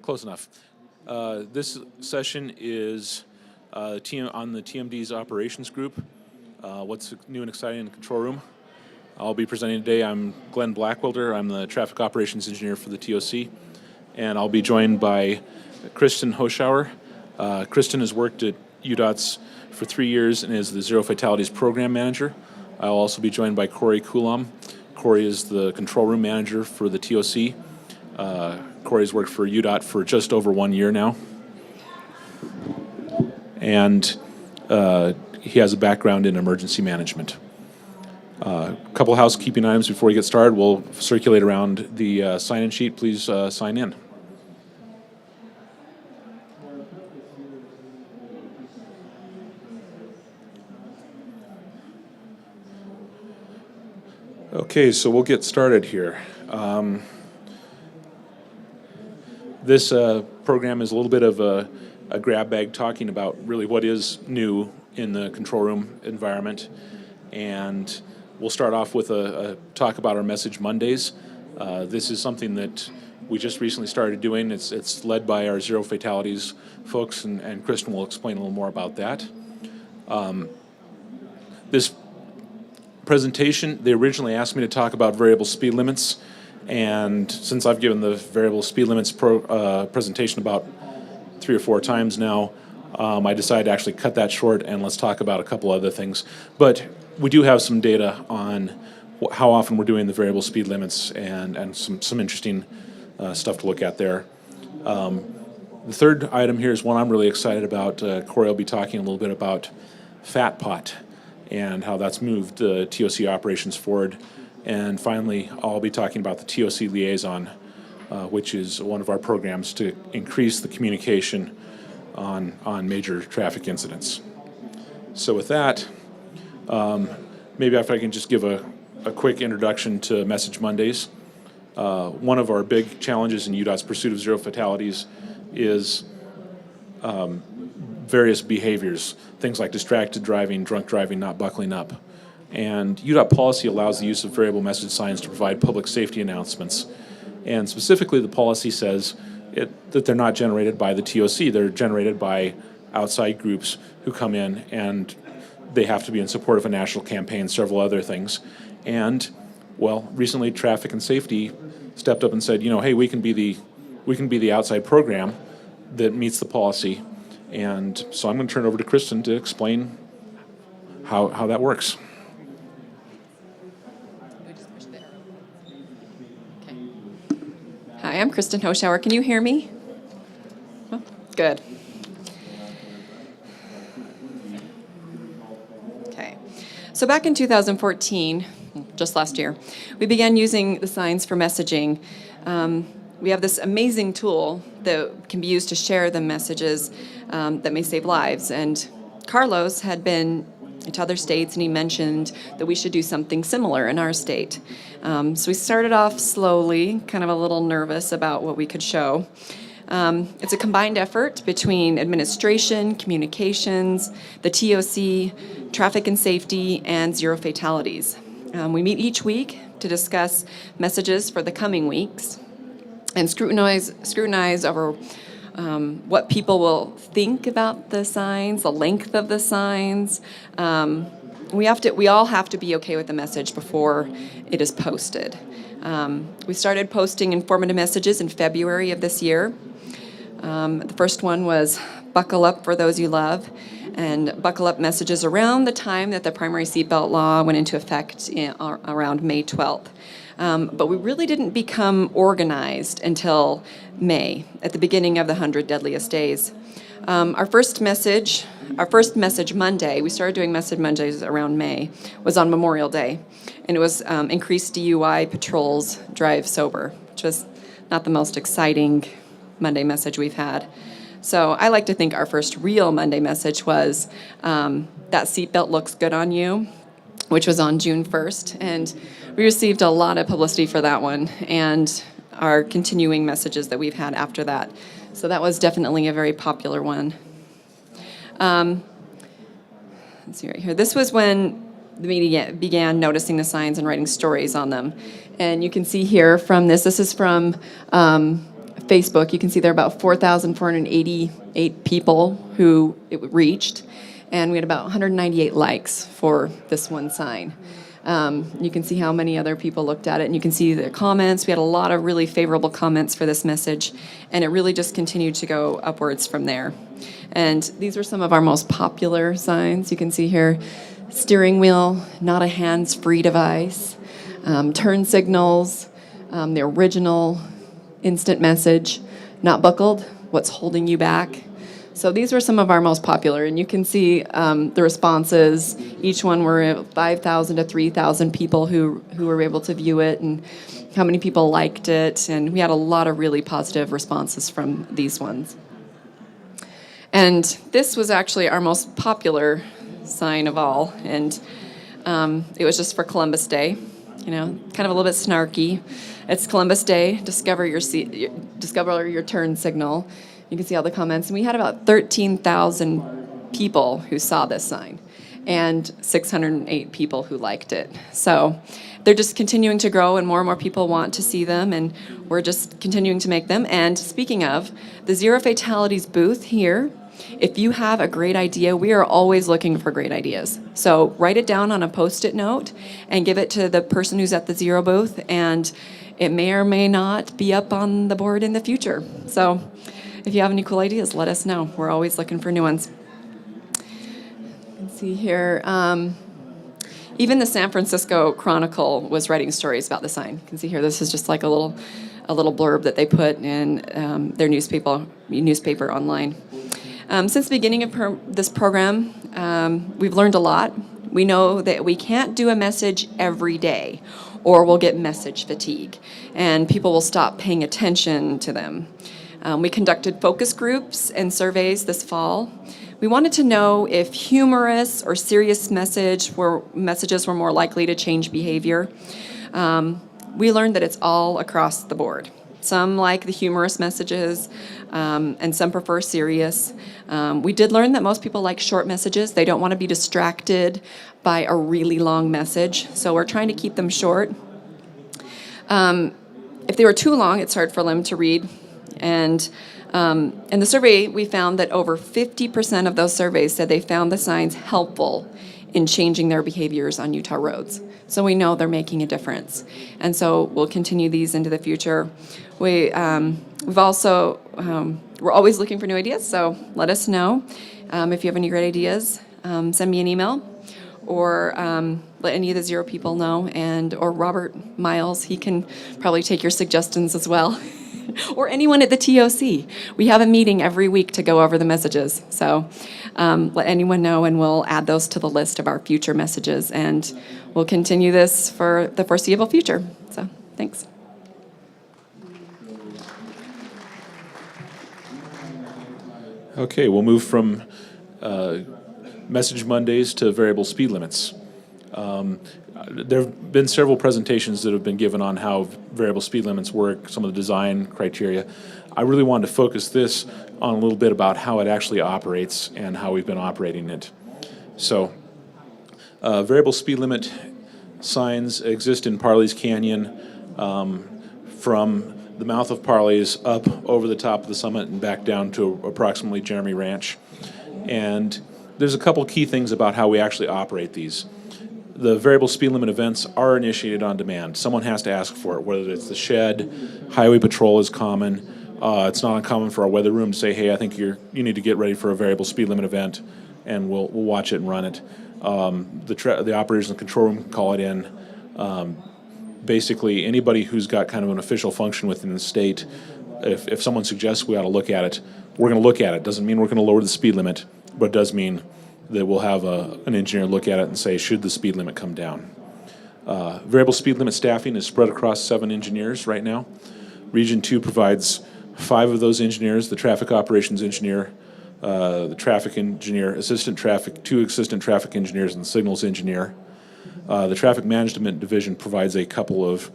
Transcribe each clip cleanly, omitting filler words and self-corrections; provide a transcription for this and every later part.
Close enough. This session is on the TMD's operations group. What's new and exciting in the control room? I'll be presenting today. I'm Glenn Blackwelder. I'm the traffic operations engineer for the TOC, and I'll be joined by Kristen Hoschauer. Kristen has worked at UDOTS for 3 years and is the Zero Fatalities program manager. I'll also be joined by Corey Kulam. Corey is the control room manager for the TOC. Corey's worked for UDOT for just over 1 year now. And he has a background in emergency management. A couple housekeeping items before we get started. We'll circulate around the sign-in sheet. Please sign in. Okay, so we'll get started here. This program is a little bit of a grab bag talking about really what is new in the control room environment. And we'll start off with a talk about our Message Mondays. This is something that we just recently started doing. It's led by our Zero Fatalities folks, and Kristen will explain a little more about that. This presentation, they originally asked me to talk about variable speed limits. And since I've given the variable speed limits presentation about 3 or 4 times now, I decided to actually cut that short and let's talk about a couple other things. But we do have some data on how often we're doing the variable speed limits and some interesting stuff to look at there. The third item here is one I'm really excited about. Corey will be talking a little bit about FatPot and how that's moved TOC operations forward. And finally, I'll be talking about the TOC Liaison, which is one of our programs to increase the communication on major traffic incidents. So with that, maybe if I can just give a quick introduction to Message Mondays. One of our big challenges in UDOT's pursuit of zero fatalities is various behaviors, things like distracted driving, drunk driving, not buckling up. And UDOT policy allows the use of variable message signs to provide public safety announcements. And specifically, the policy says that they're not generated by the TOC. They're generated by outside groups who come in, and they have to be in support of a national campaign, several other things. And, well, recently Traffic and Safety stepped up and said, you know, hey, we can be the outside program that meets the policy. And so I'm going to turn it over to Kristen to explain how that works. Hi, I'm Kristen Hoschauer. Can you hear me? Oh, good. Okay. So back in 2014, just last year, we began using the signs for messaging. We have this amazing tool that can be used to share the messages that may save lives. And Carlos had been to other states, and he mentioned that we should do something similar in our state. So we started off slowly, kind of a little nervous about what we could show. It's a combined effort between administration, communications, the TOC, traffic and safety, and zero fatalities. We meet each week to discuss messages for the coming weeks and scrutinize over what people will think about the signs, the length of the signs. We all have to be okay with the message before it is posted. We started posting informative messages in February of this year. The first one was "Buckle up for those you love," and buckle up messages around the time that the primary seatbelt law went into effect around May 12th. But we really didn't become organized until May, at the beginning of the 100 Deadliest Days. Our first Message Monday, we started doing Message Mondays around May, was on Memorial Day. And it was increased DUI patrols, drive sober, which was not the most exciting Monday message we've had. So I like to think our first real Monday message was "That seatbelt looks good on you," which was on June 1st. And we received a lot of publicity for that one and our continuing messages that we've had after that. So that was definitely a very popular one. Let's see right here. This was when the media began noticing the signs and writing stories on them. And you can see here from this is from Facebook, you can see there are about 4,488 people who it reached, and we had about 198 likes for this one sign. You can see how many other people looked at it, and you can see the comments. We had a lot of really favorable comments for this message, and it really just continued to go upwards from there. And these were some of our most popular signs. You can see here, steering wheel, not a hands-free device, turn signals, the original instant message, not buckled, what's holding you back. So these were some of our most popular, and you can see the responses. Each one were 5,000 to 3,000 people who were able to view it, and how many people liked it, and we had a lot of really positive responses from these ones. And this was actually our most popular sign of all, and it was just for Columbus Day, you know, kind of a little bit snarky. It's Columbus Day, discover your turn signal. You can see all the comments, and we had about 13,000 people who saw this sign, and 608 people who liked it. So they're just continuing to grow, and more people want to see them, and we're just continuing to make them. And speaking of, the Zero Fatalities booth here, if you have a great idea, we are always looking for great ideas. So write it down on a Post-it note and give it to the person who's at the Zero booth, and it may or may not be up on the board in the future. So if you have any cool ideas, let us know. We're always looking for new ones. Let's see here. Even the San Francisco Chronicle was writing stories about the sign. You can see here, this is just like a little blurb that they put in their newspaper online. Since the beginning of this program, we've learned a lot. We know that we can't do a message every day, or we'll get message fatigue, and people will stop paying attention to them. We conducted focus groups and surveys this fall. We wanted to know if humorous or serious messages were more likely to change behavior. We learned that it's all across the board. Some like the humorous messages, and some prefer serious. We did learn that most people like short messages. They don't want to be distracted by a really long message, so we're trying to keep them short. If they were too long, it's hard for them to read. And in the survey, we found that over 50% of those surveys said they found the signs helpful in changing their behaviors on Utah roads. So we know they're making a difference. And so we'll continue these into the future. We're always looking for new ideas, so let us know. If you have any great ideas, send me an email, or let any of the Zero people know, or Robert Miles, he can probably take your suggestions as well. Or anyone at the TOC. We have a meeting every week to go over the messages. So let anyone know, and we'll add those to the list of our future messages. And we'll continue this for the foreseeable future. So thanks. Okay, we'll move from Message Mondays to variable speed limits. There have been several presentations that have been given on how variable speed limits work, some of the design criteria. I really wanted to focus this on a little bit about how it actually operates and how we've been operating it. So, variable speed limit signs exist in Parley's Canyon, from the mouth of Parley's up over the top of the summit and back down to approximately Jeremy Ranch. And there's a couple key things about how we actually operate these. The variable speed limit events are initiated on demand. Someone has to ask for it, whether it's the shed, highway patrol is common. It's not uncommon for our weather room to say, hey, I think you need to get ready for a variable speed limit event, and we'll watch it and run it. The operators in the control room can call it in. Basically, anybody who's got kind of an official function within the state, if someone suggests we ought to look at it, we're going to look at it. Doesn't mean we're going to lower the speed limit, but it does mean that we'll have an engineer look at it and say, should the speed limit come down? Variable speed limit staffing is spread across 7 engineers right now. Region 2 provides 5 of those engineers: the traffic operations engineer, the traffic engineer, 2 assistant traffic engineers, and the signals engineer. The traffic management division provides a couple of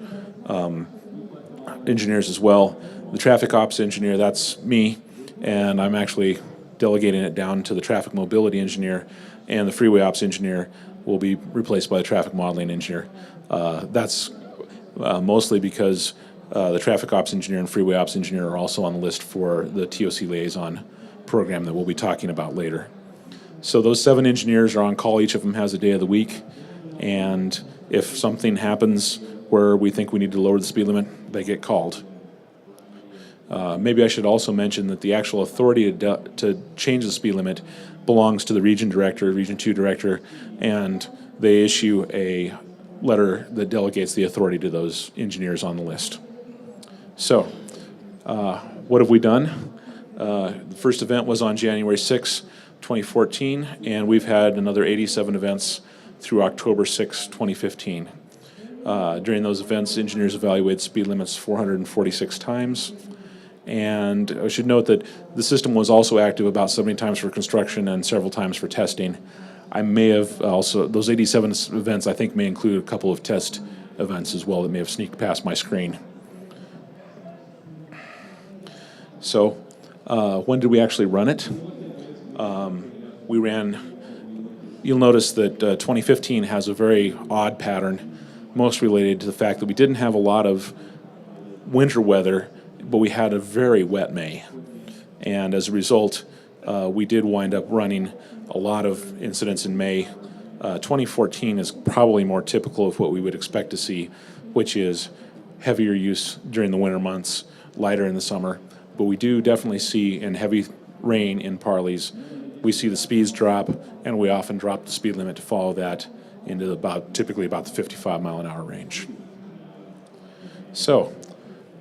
engineers as well. The traffic ops engineer, that's me, and I'm actually delegating it down to the traffic mobility engineer, and the freeway ops engineer will be replaced by the traffic modeling engineer. That's mostly because the traffic ops engineer and freeway ops engineer are also on the list for the TOC liaison program that we'll be talking about later. So those 7 engineers are on call. Each of them has a day of the week. And if something happens where we think we need to lower the speed limit, they get called. Maybe I should also mention that the actual authority to change the speed limit belongs to the region director, region 2 director, and they issue a letter that delegates the authority to those engineers on the list. So, what have we done? The first event was on January 6, 2014, and we've had another 87 events through October 6, 2015. During those events, engineers evaluated speed limits 446 times. And I should note that the system was also active about 70 times for construction and several times for testing. I may have also, those 87 events I think may include a couple of test events as well that may have sneaked past my screen. So when did we actually run it? We ran, you'll notice that 2015 has a very odd pattern, most related to the fact that we didn't have a lot of winter weather, but we had a very wet May. And as a result, we did wind up running a lot of incidents in May. 2014 is probably more typical of what we would expect to see, which is heavier use during the winter months, lighter in the summer. But we do definitely see in heavy rain in Parleys, we see the speeds drop, and we often drop the speed limit to follow that into typically about the 55 mile an hour range. So,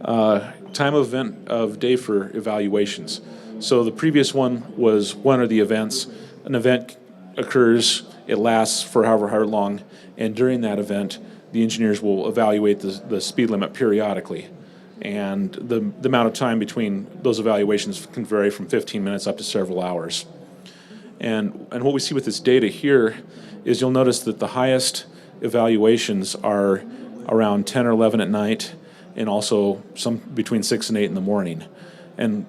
time of event of day for evaluations. So the previous one was when are the events. An event occurs, it lasts for however long, and during that event, the engineers will evaluate the speed limit periodically. And the amount of time between those evaluations can vary from 15 minutes up to several hours. And what we see with this data here is you'll notice that the highest evaluations are around 10 or 11 at night, and also some between 6 and 8 in the morning. And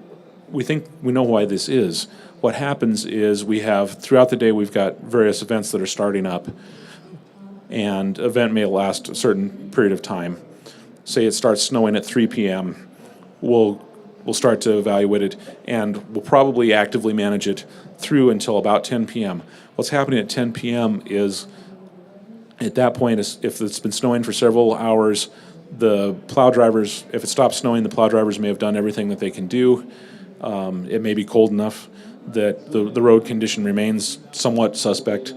we think we know why this is. What happens is we have, throughout the day, we've got various events that are starting up, and an event may last a certain period of time. Say it starts snowing at 3 p.m., we'll start to evaluate it, and we'll probably actively manage it through until about 10 p.m. What's happening at 10 p.m. is, at that point, if it's been snowing for several hours, the plow drivers, if it stops snowing, the plow drivers may have done everything that they can do. It may be cold enough that the road condition remains somewhat suspect.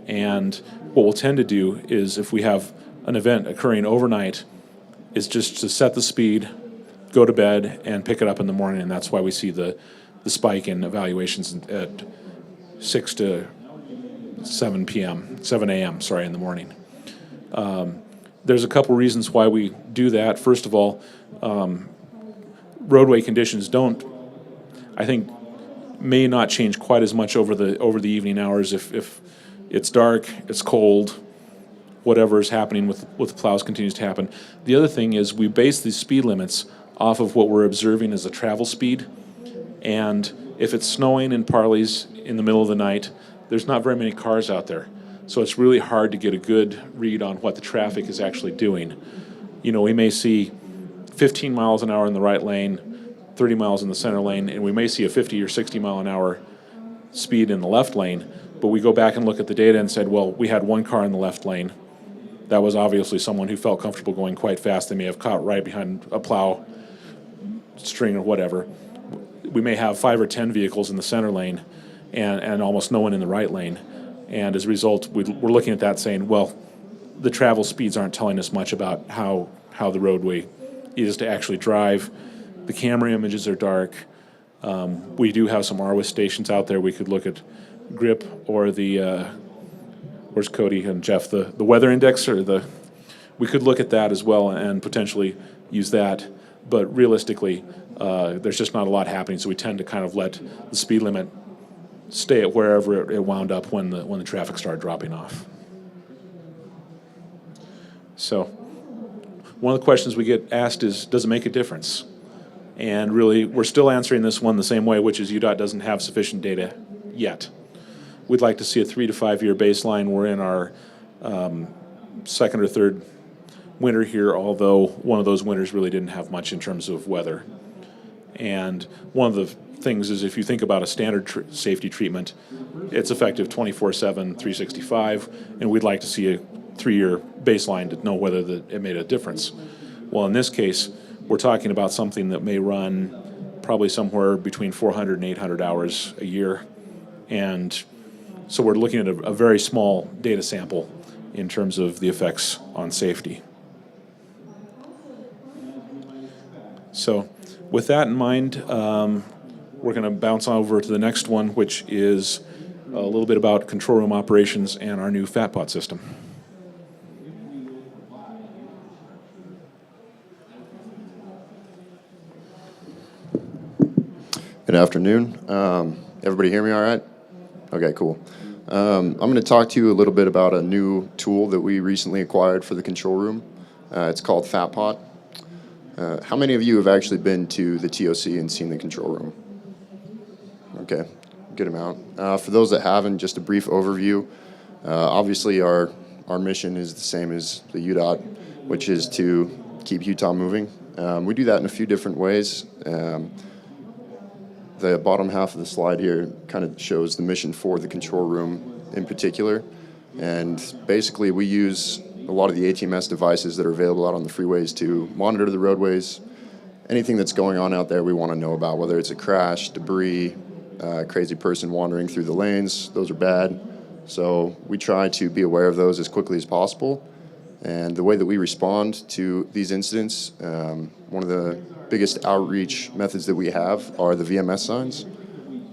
And what we'll tend to do is, if we have an event occurring overnight, is just to set the speed, go to bed, and pick it up in the morning. And that's why we see the spike in evaluations at 6 to 7 p.m., 7 a.m., sorry, in the morning. There's a couple reasons why we do that. First of all, roadway conditions may not change quite as much over the evening hours. If it's dark, it's cold, whatever is happening with the plows continues to happen. The other thing is we base these speed limits off of what we're observing as a travel speed. And if it's snowing in Parleys in the middle of the night, there's not very many cars out there. So it's really hard to get a good read on what the traffic is actually doing. You know, we may see 15 miles an hour in the right lane, 30 miles in the center lane, and we may see a 50 or 60 mile an hour speed in the left lane, but we go back and look at the data and said, well, we had one car in the left lane. That was obviously someone who felt comfortable going quite fast. They may have caught right behind a plow string or whatever. We may have 5 or 10 vehicles in the center lane and almost no one in the right lane. And as a result, we're looking at that saying, well, the travel speeds aren't telling us much about how the roadway is to actually drive. The camera images are dark. We do have some RWIS stations out there. We could look at GRIP or the, where's Cody and Jeff, the weather index, we could look at that as well and potentially use that. But realistically, there's just not a lot happening, so we tend to kind of let the speed limit stay at wherever it wound up when the traffic started dropping off. So one of the questions we get asked is, does it make a difference? And really, we're still answering this one the same way, which is UDOT doesn't have sufficient data yet. We'd like to see a 3 to 5 year baseline. We're in our second or third winter here, although one of those winters really didn't have much in terms of weather. And one of the things is if you think about a standard safety treatment, it's effective 24/7, 365, and we'd like to see a 3-year baseline to know whether it made a difference. Well, in this case, we're talking about something that may run probably somewhere between 400 and 800 hours a year. And so we're looking at a very small data sample in terms of the effects on safety. So with that in mind, we're going to bounce over to the next one, which is a little bit about control room operations and our new FatPot system. Good afternoon. Everybody hear me all right? Okay, cool. I'm going to talk to you a little bit about a new tool that we recently acquired for the control room. It's called FatPot. How many of you have actually been to the TOC and seen the control room? Okay, good amount. For those that haven't, just a brief overview. Obviously, our mission is the same as the UDOT, which is to keep Utah moving. We do that in a few different ways. The bottom half of the slide here kind of shows the mission for the control room in particular. And basically, we use a lot of the ATMS devices that are available out on the freeways to monitor the roadways. Anything that's going on out there we want to know about, whether it's a crash, debris, crazy person wandering through the lanes. Those are bad. So we try to be aware of those as quickly as possible. And the way that we respond to these incidents, one of the biggest outreach methods that we have are the VMS signs.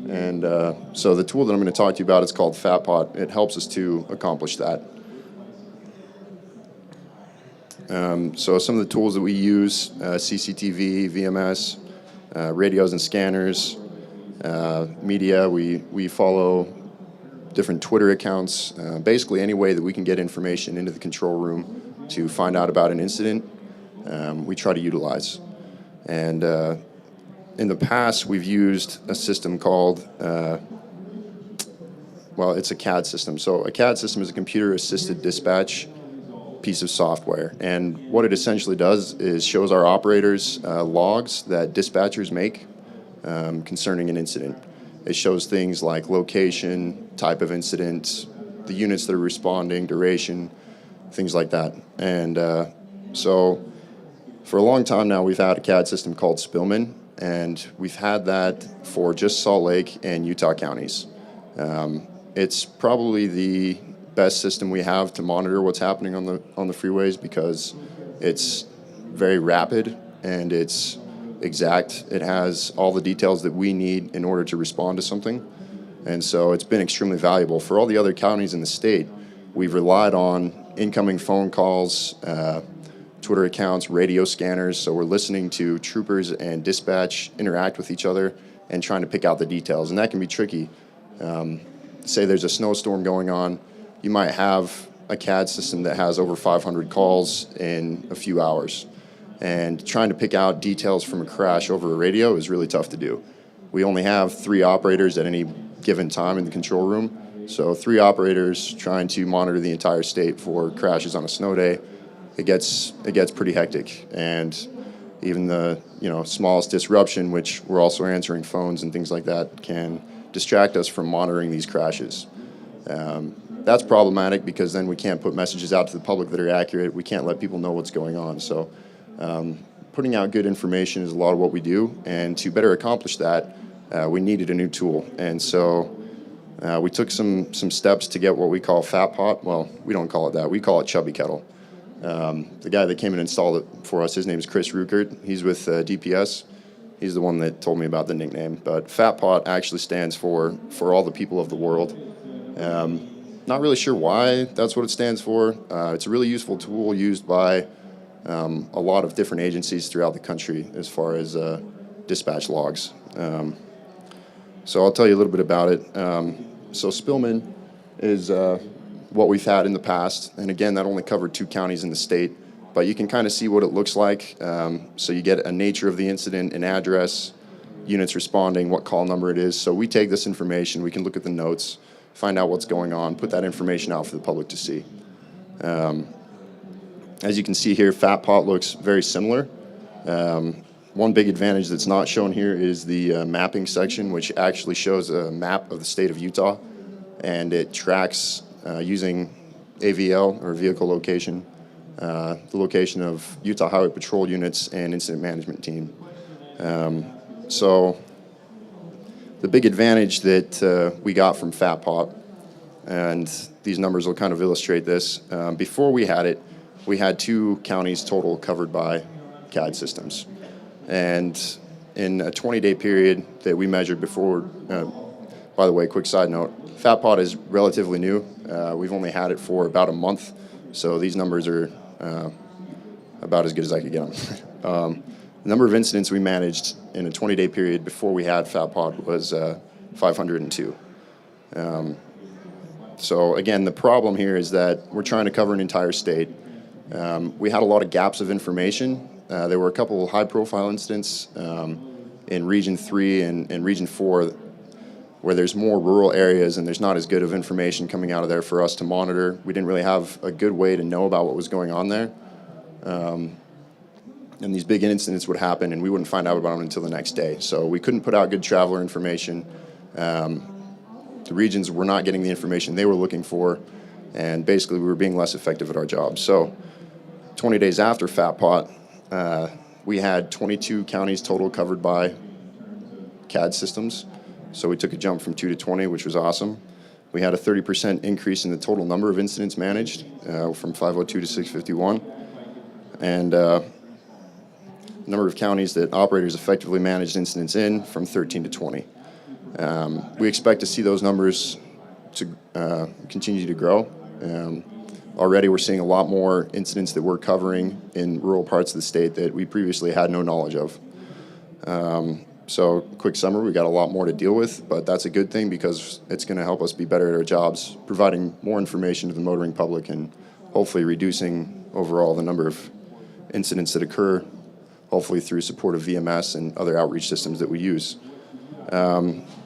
And so the tool that I'm going to talk to you about is called FatPot. It helps us to accomplish that. So some of the tools that we use, CCTV, VMS, radios and scanners, media, we follow different Twitter accounts, basically any way that we can get information into the control room to find out about an incident, we try to utilize. And in the past, we've used a system called, it's a CAD system. So a CAD system is a computer-assisted dispatch piece of software. And what it essentially does is shows our operators logs that dispatchers make concerning an incident. It shows things like location, type of incident, the units that are responding, duration, things like that. And so for a long time now, we've had a CAD system called Spillman, and we've had that for just Salt Lake and Utah counties. It's probably the best system we have to monitor what's happening on the freeways because it's very rapid and it's exact. It has all the details that we need in order to respond to something. And so it's been extremely valuable. For all the other counties in the state, we've relied on incoming phone calls, Twitter accounts, radio scanners. So we're listening to troopers and dispatch interact with each other and trying to pick out the details. And that can be tricky. Say there's a snowstorm going on, you might have a CAD system that has over 500 calls in a few hours. And trying to pick out details from a crash over a radio is really tough to do. We only have 3 operators at any given time in the control room. So 3 operators trying to monitor the entire state for crashes on a snow day, it gets pretty hectic. And even the smallest disruption, which we're also answering phones and things like that, can distract us from monitoring these crashes. That's problematic because then we can't put messages out to the public that are accurate. We can't let people know what's going on. So putting out good information is a lot of what we do. And to better accomplish that, we needed a new tool. And so we took some steps to get what we call FatPot. Well, we don't call it that. We call it Chubby Kettle. The guy that came and installed it for us, his name is Chris Ruckert. He's with DPS. He's the one that told me about the nickname. But FatPot actually stands for all the people of the world. Not really sure why that's what it stands for. It's a really useful tool used by a lot of different agencies throughout the country as far as dispatch logs. So I'll tell you a little bit about it. So Spillman is what we've had in the past. And again, that only covered 2 counties in the state. But you can kind of see what it looks like. So you get a nature of the incident, an address, units responding, what call number it is. So we take this information, we can look at the notes, find out what's going on, put that information out for the public to see. As you can see here, FatPot looks very similar. One big advantage that's not shown here is the mapping section, which actually shows a map of the state of Utah, and it tracks using AVL, or vehicle location, the location of Utah Highway Patrol units and incident management team. So the big advantage that we got from FatPot, and these numbers will kind of illustrate this, before we had it, we had 2 counties total covered by CAD systems. And in a 20-day period that we measured before, by the way, quick side note, FatPot is relatively new. We've only had it for about a month, so these numbers are about as good as I could get them. The number of incidents we managed in a 20-day period before we had FatPot was 502. So again, the problem here is that we're trying to cover an entire state. We had a lot of gaps of information. There were a couple of high-profile incidents in Region 3 and Region 4 where there's more rural areas and there's not as good of information coming out of there for us to monitor. We didn't really have a good way to know about what was going on there. And these big incidents would happen and we wouldn't find out about them until the next day. So we couldn't put out good traveler information. The regions were not getting the information they were looking for, and basically we were being less effective at our job. So 20 days after FatPot, we had 22 counties total covered by CAD systems. So we took a jump from 2 to 20, which was awesome. We had a 30% increase in the total number of incidents managed, from 502 to 651. And number of counties that operators effectively managed incidents in, from 13 to 20. We expect to see those numbers to continue to grow. Already we're seeing a lot more incidents that we're covering in rural parts of the state that we previously had no knowledge of. So quick summary, we got a lot more to deal with, but that's a good thing because it's going to help us be better at our jobs, providing more information to the motoring public and hopefully reducing overall the number of incidents that occur, hopefully through support of VMS and other outreach systems that we use.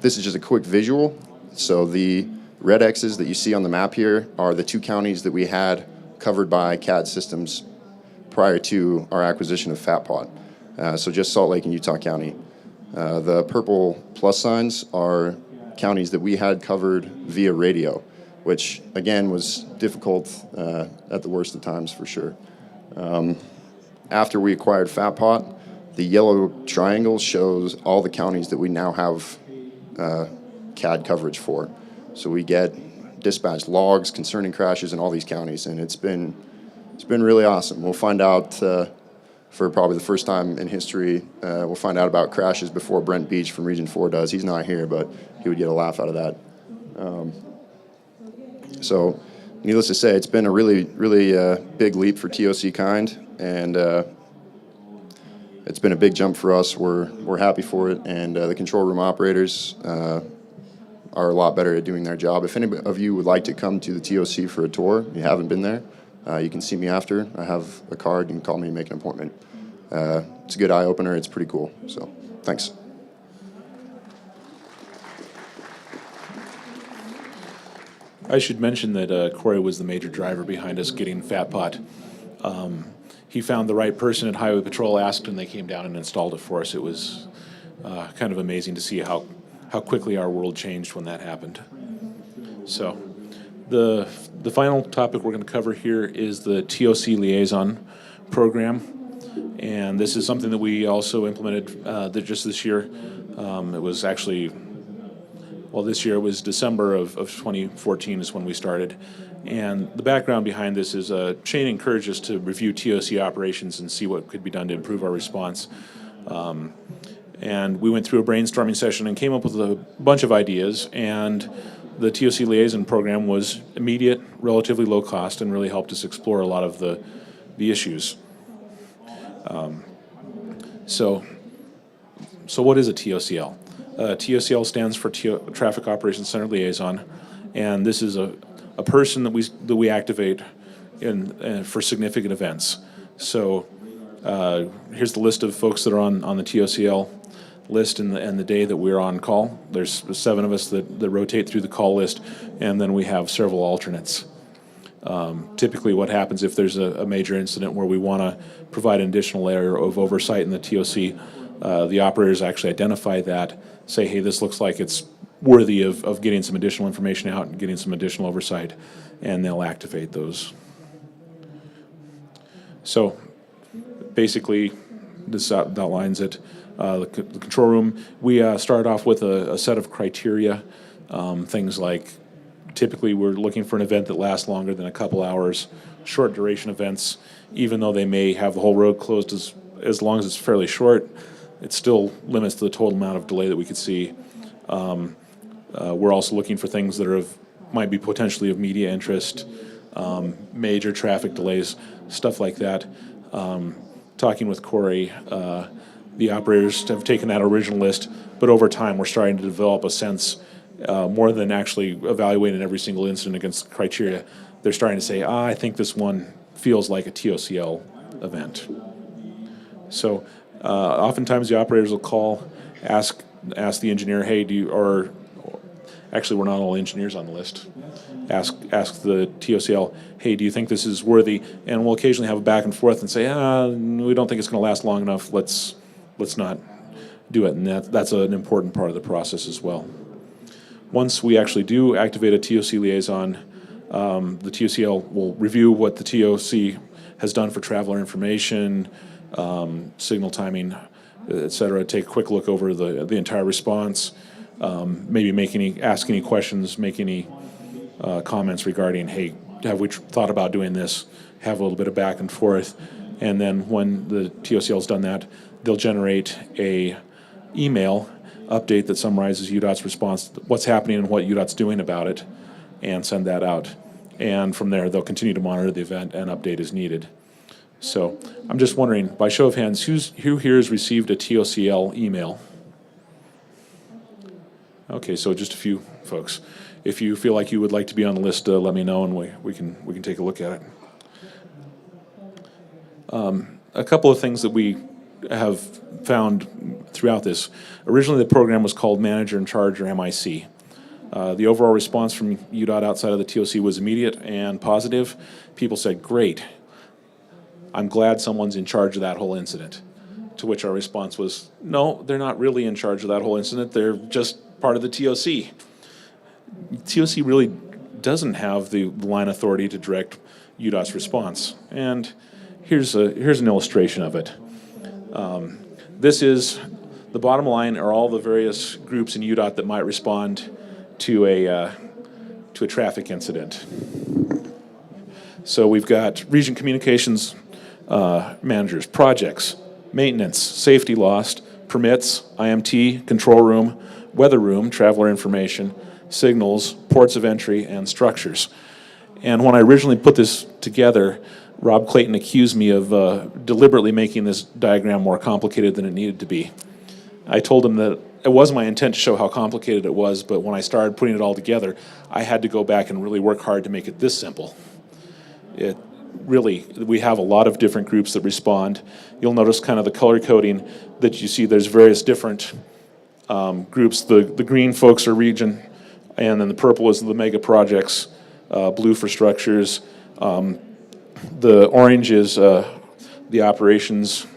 This is just a quick visual. So the red X's that you see on the map here are the 2 counties that we had covered by CAD systems prior to our acquisition of FatPot. So just Salt Lake and Utah County. The purple plus signs are counties that we had covered via radio, which again was difficult at the worst of times for sure. After we acquired FatPot, the yellow triangle shows all the counties that we now have CAD coverage for. So we get dispatch logs concerning crashes in all these counties, and it's been really awesome. We'll find out for probably the first time in history, we'll find out about crashes before Brent Beach from Region 4 does. He's not here, but he would get a laugh out of that. So needless to say, it's been a really big leap for TOC Kind, and it's been a big jump for us. We're happy for it, and the control room operators are a lot better at doing their job. If any of you would like to come to the TOC for a tour, you haven't been there, you can see me after. I have a card. You can call me and make an appointment. It's a good eye-opener. It's pretty cool. So, thanks. I should mention that Corey was the major driver behind us getting FatPot. He found the right person at Highway Patrol, asked, and they came down and installed it for us. It was kind of amazing to see how quickly our world changed when that happened. So the final topic we're going to cover here is the TOC Liaison Program. And this is something that we also implemented just this year. It was actually, well, this year it was December of 2014 is when we started. And the background behind this is Shane encouraged us to review TOC operations and see what could be done to improve our response. And we went through a brainstorming session and came up with a bunch of ideas. And the TOC Liaison Program was immediate, relatively low cost, and really helped us explore a lot of the issues. So what is a TOCL? TOCL stands for Traffic Operations Center Liaison, and this is a person that we activate for significant events. So here's the list of folks that are on the TOCL list and the day that we're on call. There's 7 of us that rotate through the call list, and then we have several alternates. Typically, what happens if there's a major incident where we want to provide an additional layer of oversight in the TOC, the operators actually identify that, say, hey, this looks like it's worthy of getting some additional information out and getting some additional oversight, and they'll activate those. So basically, this outlines it. The control room, we started off with a set of criteria, things like typically we're looking for an event that lasts longer than a couple hours. Short duration events, even though they may have the whole road closed as long as it's fairly short, it still limits the total amount of delay that we could see. We're also looking for things that might be potentially of media interest, major traffic delays, stuff like that. Talking with Corey, the operators have taken that original list, but over time we're starting to develop a sense, more than actually evaluating every single incident against criteria. They're starting to say, I think this one feels like a TOCL event. So oftentimes the operators will call, ask the engineer, hey, actually we're not all engineers on the list. Ask the TOCL, hey, do you think this is worthy? And we'll occasionally have a back and forth and say, we don't think it's going to last long enough. Let's not do it. And that's an important part of the process as well. Once we actually do activate a TOC liaison, the TOCL will review what the TOC has done for traveler information, signal timing, et cetera. Take a quick look over the entire response, maybe ask any questions, make any comments regarding, hey, have we thought about doing this? Have a little bit of back and forth. And then when the TOCL's done that, they'll generate a email update that summarizes UDOT's response, what's happening and what UDOT's doing about it, and send that out. And from there, they'll continue to monitor the event and update as needed. So I'm just wondering, by show of hands, who here has received a TOCL email? Okay, so just a few folks. If you feel like you would like to be on the list, let me know and we can take a look at it. A couple of things that we have found throughout this. Originally, the program was called Manager in Charge, or MIC. The overall response from UDOT outside of the TOC was immediate and positive. People said, great, I'm glad someone's in charge of that whole incident. To which our response was, no, they're not really in charge of that whole incident. They're just part of the TOC. TOC really doesn't have the line authority to direct UDOT's response. And here's an illustration of it. This is the bottom line are all the various groups in UDOT that might respond to a traffic incident. So we've got region communications managers, projects, maintenance, safety lost, permits, IMT, control room, weather room, traveler information, signals, ports of entry, and structures. And when I originally put this together, Rob Clayton accused me of deliberately making this diagram more complicated than it needed to be. I told him that it wasn't my intent to show how complicated it was, but when I started putting it all together, I had to go back and really work hard to make it this simple. We have a lot of different groups that respond. You'll notice kind of the color coding that you see. There's various different groups. The green folks are region, and then the purple is the mega projects, blue for structures. The orange is the operations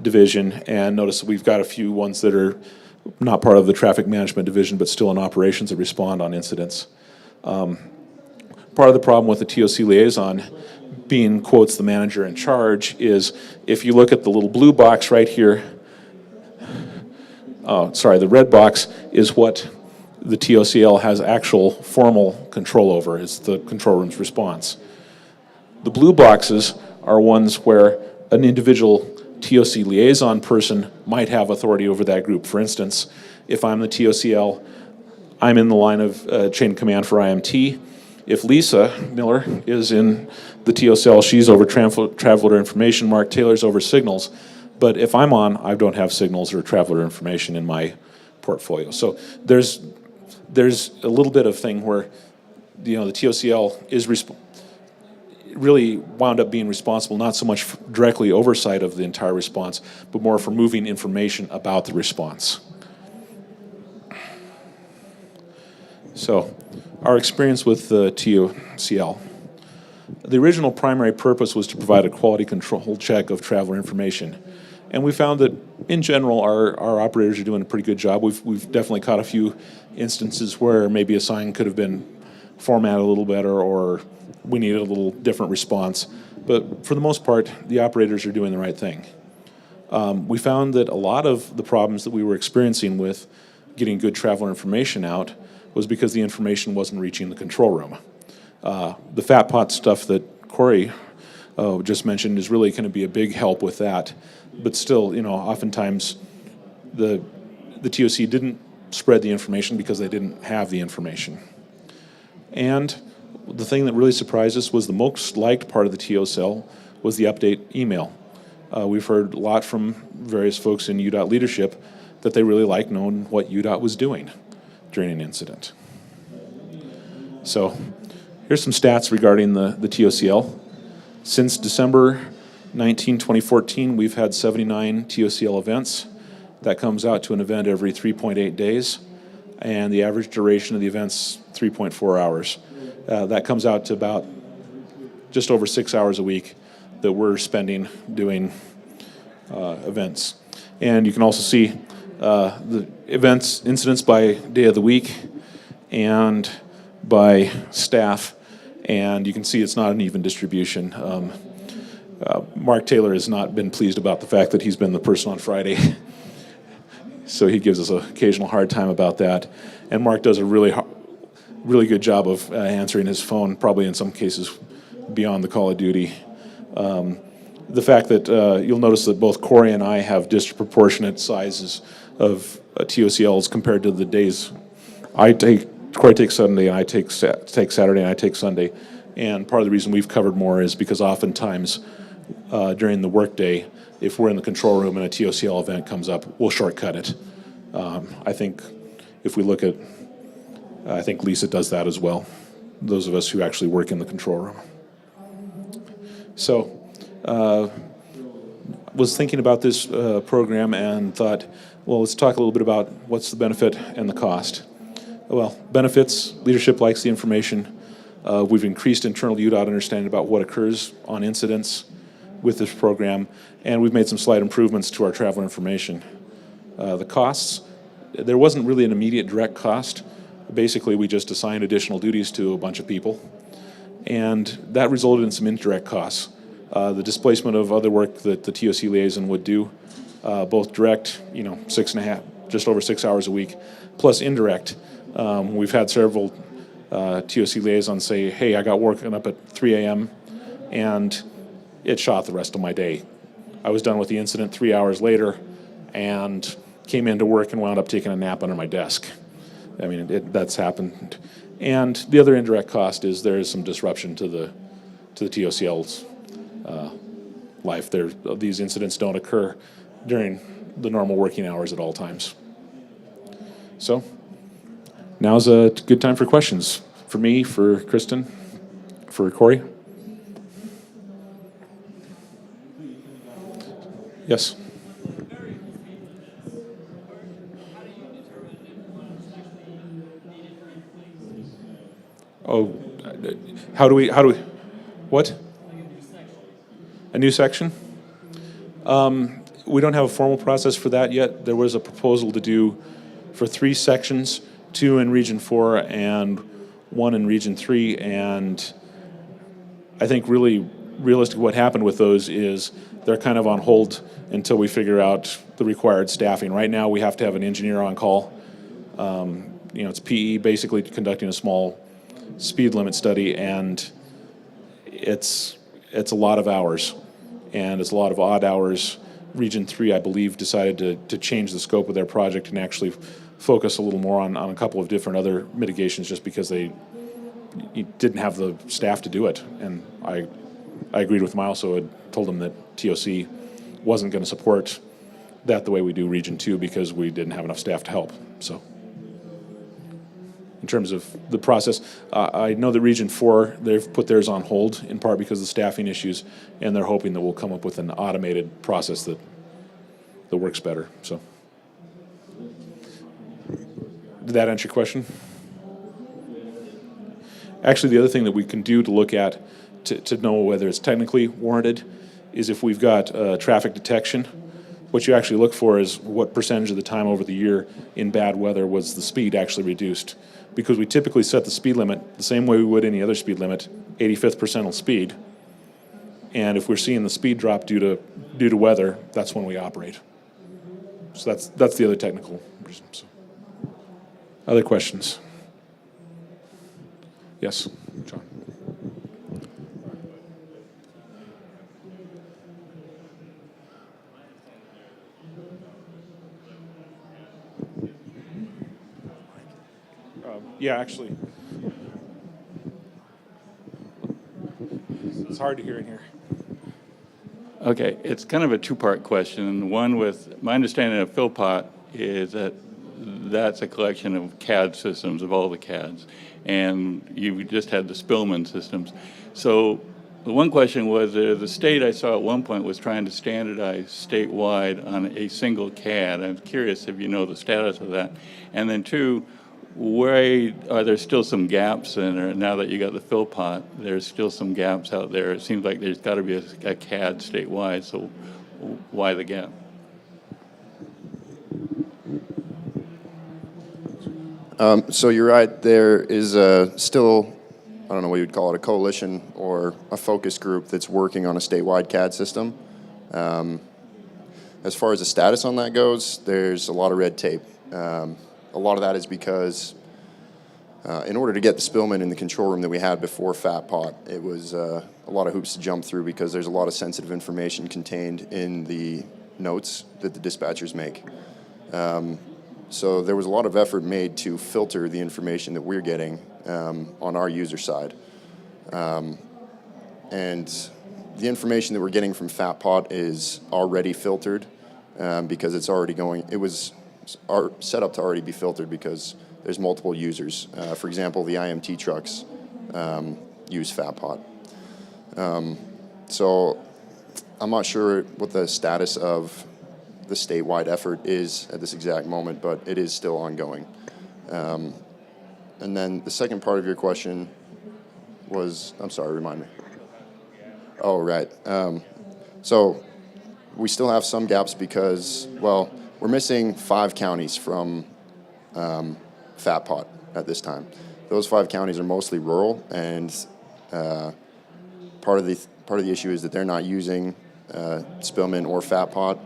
division, and notice we've got a few ones that are not part of the traffic management division, but still in operations that respond on incidents. Part of the problem with the TOC liaison being, quotes, the manager in charge is if you look at the little blue box right here, the red box is what the TOCL has actual formal control over, is the control room's response. The blue boxes are ones where an individual TOC liaison person might have authority over that group. For instance, if I'm the TOCL, I'm in the line of chain of command for IMT. If Lisa Miller is in the TOCL, she's over traveler information. Mark Taylor's over signals. But if I'm on, I don't have signals or traveler information in my portfolio. So there's a little bit of thing where the TOCL is really wound up being responsible not so much directly oversight of the entire response, but more for moving information about the response. So our experience with the TOCL. The original primary purpose was to provide a quality control check of traveler information. And we found that, in general, our operators are doing a pretty good job. We've definitely caught a few instances where maybe a sign could have been formatted a little better, or we needed a little different response. But for the most part, the operators are doing the right thing. We found that a lot of the problems that we were experiencing with getting good traveler information out was because the information wasn't reaching the control room. The fat pot stuff that Corey just mentioned is really going to be a big help with that. But still, oftentimes the TOC didn't spread the information because they didn't have the information. And the thing that really surprised us was the most liked part of the TOCL was the update email. We've heard a lot from various folks in UDOT leadership that they really like knowing what UDOT was doing during an incident. So here's some stats regarding the TOCL. Since December 19, 2014, we've had 79 TOCL events. That comes out to an event every 3.8 days, and the average duration of the event's 3.4 hours. That comes out to about just over 6 hours a week that we're spending doing events. And you can also see the incidents by day of the week and by staff, and you can see it's not an even distribution. Mark Taylor has not been pleased about the fact that he's been the person on Friday. So he gives us an occasional hard time about that. And Mark does a really good job of answering his phone, probably in some cases beyond the call of duty. The fact that you'll notice that both Corey and I have disproportionate sizes of TOCLs compared to the days. Corey takes Sunday, and I take Saturday, and I take Sunday. And part of the reason we've covered more is because oftentimes during the workday, if we're in the control room and a TOCL event comes up, we'll shortcut it. I think if we look at, I think Lisa does that as well, those of us who actually work in the control room. So, was thinking about this program and thought, well, let's talk a little bit about what's the benefit and the cost. Well, benefits, leadership likes the information. We've increased internal UDOT understanding about what occurs on incidents with this program, and we've made some slight improvements to our traveler information. The costs, there wasn't really an immediate direct cost. Basically, we just assigned additional duties to a bunch of people, and that resulted in some indirect costs. The displacement of other work that the TOC liaison would do, both direct, 6.5, just over 6 hours a week, plus indirect. We've had several TOC liaisons say, hey, I got working up at 3 a.m. and it shot the rest of my day. I was done with the incident 3 hours later and came into work and wound up taking a nap under my desk. I mean, that's happened. And the other indirect cost is there is some disruption to the TOCL's life. These incidents don't occur during the normal working hours at all times. So now's a good time for questions. For me, for Kristen, for Corey. Yes. Oh, how do we, what? A new section? We don't have a formal process for that yet. There was a proposal to do for 3 sections, 2 in Region 4 and 1 in Region 3, and I think really realistically what happened with those is they're kind of on hold until we figure out the required staffing. Right now we have to have an engineer on call. It's PE basically conducting a small speed limit study, and it's a lot of hours, and it's a lot of odd hours. Region 3, I believe, decided to change the scope of their project and actually focus a little more on a couple of different other mitigations just because they didn't have the staff to do it. And I agreed with them. I also had told them that TOC wasn't going to support that the way we do Region 2 because we didn't have enough staff to help. So in terms of the process, I know that Region 4, they've put theirs on hold in part because of staffing issues, and they're hoping that we'll come up with an automated process that works better. So did that answer your question? Actually, the other thing that we can do to look at to know whether it's technically warranted is if we've got traffic detection. What you actually look for is what percentage of the time over the year in bad weather was the speed actually reduced. Because we typically set the speed limit the same way we would any other speed limit, 85th percentile speed. And if we're seeing the speed drop due to weather, that's when we operate. So that's the other technical reason. So. Other questions? Yes, John. Yeah, actually. It's hard to hear in here. Okay, it's kind of a two-part question. One with, my understanding of Philpott is that that's a collection of CAD systems, of all the CADs, and you just had the Spillman systems. So the one question was, the state I saw at one point was trying to standardize statewide on a single CAD. I'm curious if you know the status of that. And then two, where are there still some gaps in there? Now that you got the Philpott, there's still some gaps out there. It seems like there's got to be a CAD statewide, so why the gap? So you're right, there is still, I don't know what you'd call it, a coalition or a focus group that's working on a statewide CAD system. As far as the status on that goes, there's a lot of red tape. A lot of that is because in order to get the Spillman in the control room that we had before FatPot, it was a lot of hoops to jump through because there's a lot of sensitive information contained in the notes that the dispatchers make. So there was a lot of effort made to filter the information that we're getting on our user side. And the information that we're getting from FatPot is already filtered because it's already going, it was set up to already be filtered because there's multiple users. For example, the IMT trucks use FatPot. So I'm not sure what the status of the statewide effort is at this exact moment, but it is still ongoing. And then the second part of your question was, I'm sorry, remind me. Oh, right. So we still have some gaps because, well, we're missing 5 counties from FatPot at this time. Those 5 counties are mostly rural, and part of the issue is that they're not using Spillman or FatPot.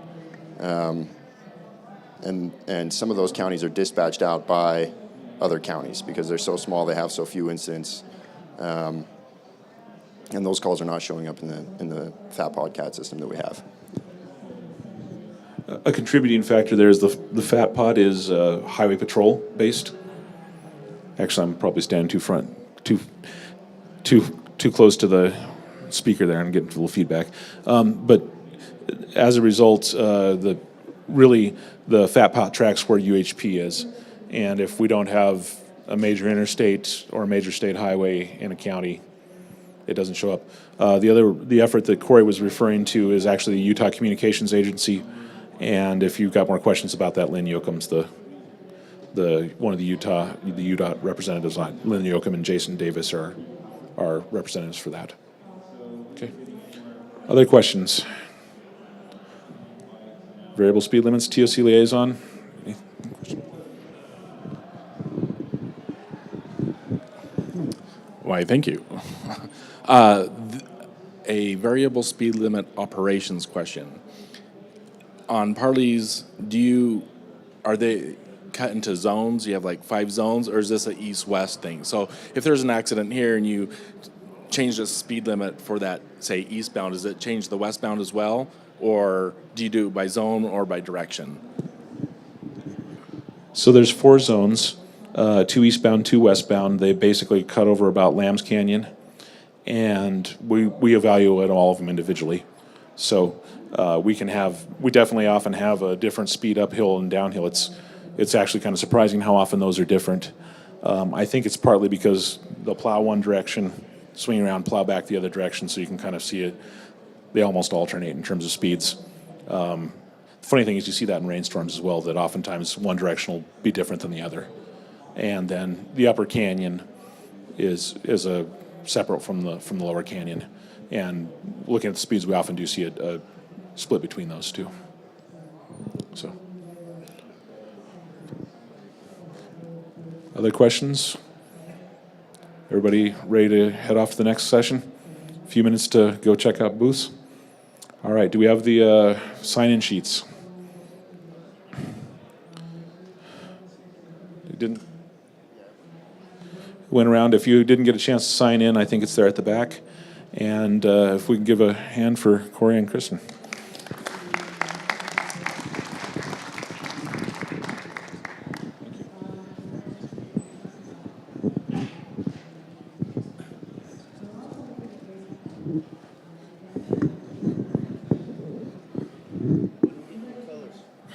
And some of those counties are dispatched out by other counties because they're so small, they have so few incidents, and those calls are not showing up in the FatPod CAD system that we have. A contributing factor there is the FatPod is highway patrol based. Actually, I'm probably standing too close to the speaker there and getting a little feedback. But as a result, the FatPot tracks where UHP is, and if we don't have a major interstate or a major state highway in a county, it doesn't show up. The effort that Corey was referring to is actually the Utah Communications Agency, and if you've got more questions about that, Lynn Yoakum's one of the UDOT representatives. Lynn Yoakum and Jason Davis are representatives for that. Okay. Other questions? Variable speed limits, TOC liaison. Why, thank you. A variable speed limit operations question. On Parley's, are they cut into zones? You have like 5 zones, or is this an east-west thing? So if there's an accident here and you change the speed limit for that, say, eastbound, does it change the westbound as well? Or do you do it by zone or by direction? So there's 4 zones, 2 eastbound, 2 westbound. They basically cut over about Lambs Canyon, and we evaluate all of them individually. So we definitely often have a different speed uphill and downhill. It's actually kind of surprising how often those are different. I think it's partly because they'll plow one direction, swing around, plow back the other direction, so you can kind of see it. They almost alternate in terms of speeds. The funny thing is you see that in rainstorms as well, that oftentimes one direction will be different than the other. And then the upper canyon is a separate from the lower canyon. And looking at the speeds, we often do see a split between those two. So, other questions? Everybody ready to head off to the next session? A few minutes to go check out booths. All right, do we have the sign-in sheets? Didn't went around. If you didn't get a chance to sign in, I think it's there at the back. And if we can give a hand for Corey and Kristen.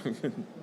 Thank you.